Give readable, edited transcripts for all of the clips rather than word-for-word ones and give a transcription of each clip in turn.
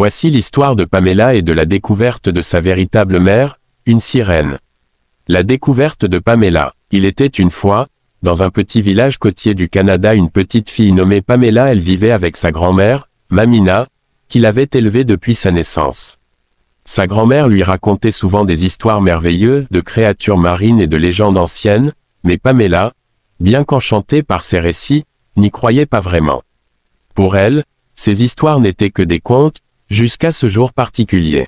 Voici l'histoire de Pamela et de la découverte de sa véritable mère, une sirène. La découverte de Pamela. Il était une fois, dans un petit village côtier du Canada, une petite fille nommée Pamela. Elle vivait avec sa grand-mère, Mamina, qui l'avait élevée depuis sa naissance. Sa grand-mère lui racontait souvent des histoires merveilleuses de créatures marines et de légendes anciennes, mais Pamela, bien qu'enchantée par ces récits, n'y croyait pas vraiment. Pour elle, ces histoires n'étaient que des contes, jusqu'à ce jour particulier.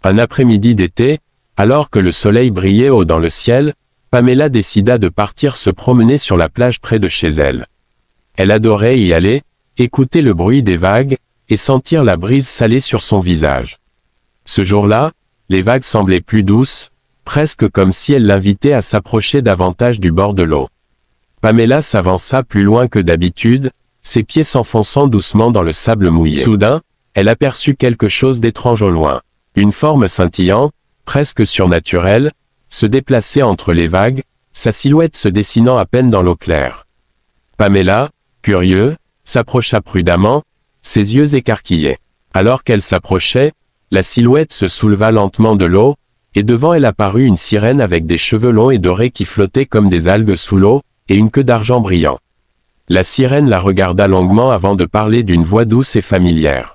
Un après-midi d'été, alors que le soleil brillait haut dans le ciel, Pamela décida de partir se promener sur la plage près de chez elle. Elle adorait y aller, écouter le bruit des vagues, et sentir la brise salée sur son visage. Ce jour-là, les vagues semblaient plus douces, presque comme si elles l'invitaient à s'approcher davantage du bord de l'eau. Pamela s'avança plus loin que d'habitude, ses pieds s'enfonçant doucement dans le sable mouillé. Soudain, elle aperçut quelque chose d'étrange au loin. Une forme scintillante, presque surnaturelle, se déplaçait entre les vagues, sa silhouette se dessinant à peine dans l'eau claire. Pamela, curieuse, s'approcha prudemment, ses yeux écarquillés. Alors qu'elle s'approchait, la silhouette se souleva lentement de l'eau, et devant elle apparut une sirène avec des cheveux longs et dorés qui flottaient comme des algues sous l'eau, et une queue d'argent brillant. La sirène la regarda longuement avant de parler d'une voix douce et familière.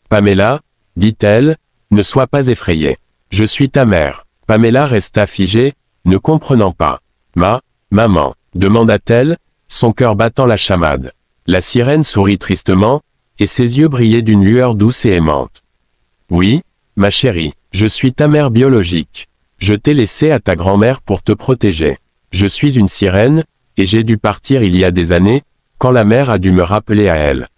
« Pamela, dit-elle, ne sois pas effrayée. Je suis ta mère. » Pamela resta figée, ne comprenant pas. « Maman ?» demanda-t-elle, son cœur battant la chamade. La sirène sourit tristement, et ses yeux brillaient d'une lueur douce et aimante. « Oui, ma chérie, je suis ta mère biologique. Je t'ai laissée à ta grand-mère pour te protéger. Je suis une sirène, et j'ai dû partir il y a des années, quand la mère a dû me rappeler à elle.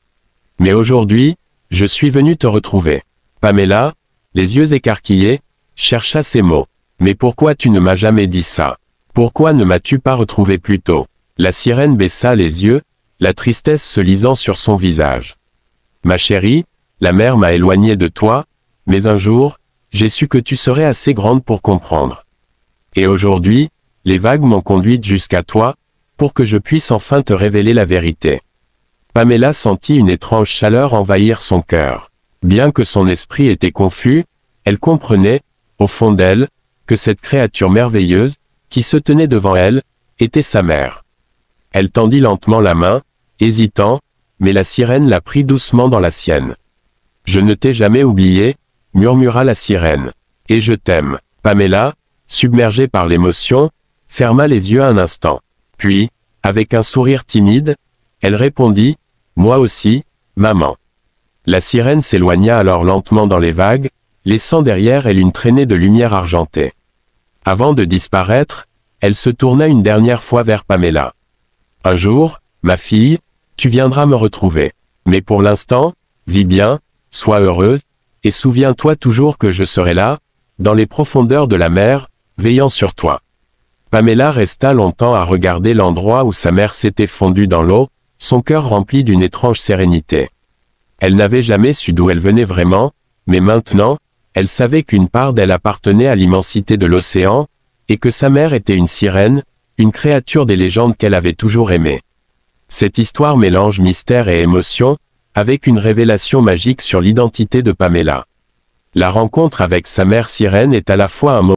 Mais aujourd'hui, je suis venu te retrouver. » Pamela, les yeux écarquillés, chercha ces mots. « Mais pourquoi tu ne m'as jamais dit ça? Pourquoi ne m'as-tu pas retrouvé plus tôt ?» La sirène baissa les yeux, la tristesse se lisant sur son visage. « Ma chérie, la mer m'a éloignée de toi, mais un jour, j'ai su que tu serais assez grande pour comprendre. Et aujourd'hui, les vagues m'ont conduite jusqu'à toi, pour que je puisse enfin te révéler la vérité. » Pamela sentit une étrange chaleur envahir son cœur. Bien que son esprit était confus, elle comprenait, au fond d'elle, que cette créature merveilleuse, qui se tenait devant elle, était sa mère. Elle tendit lentement la main, hésitant, mais la sirène la prit doucement dans la sienne. « Je ne t'ai jamais oublié, » murmura la sirène. « Et je t'aime. » Pamela, submergée par l'émotion, ferma les yeux un instant. Puis, avec un sourire timide, elle répondit, « Moi aussi, maman. » La sirène s'éloigna alors lentement dans les vagues, laissant derrière elle une traînée de lumière argentée. Avant de disparaître, elle se tourna une dernière fois vers Pamela. « Un jour, ma fille, tu viendras me retrouver. Mais pour l'instant, vis bien, sois heureuse, et souviens-toi toujours que je serai là, dans les profondeurs de la mer, veillant sur toi. » Pamela resta longtemps à regarder l'endroit où sa mère s'était fondue dans l'eau, son cœur rempli d'une étrange sérénité. Elle n'avait jamais su d'où elle venait vraiment, mais maintenant, elle savait qu'une part d'elle appartenait à l'immensité de l'océan, et que sa mère était une sirène, une créature des légendes qu'elle avait toujours aimée. Cette histoire mélange mystère et émotion, avec une révélation magique sur l'identité de Pamela. La rencontre avec sa mère sirène est à la fois un moment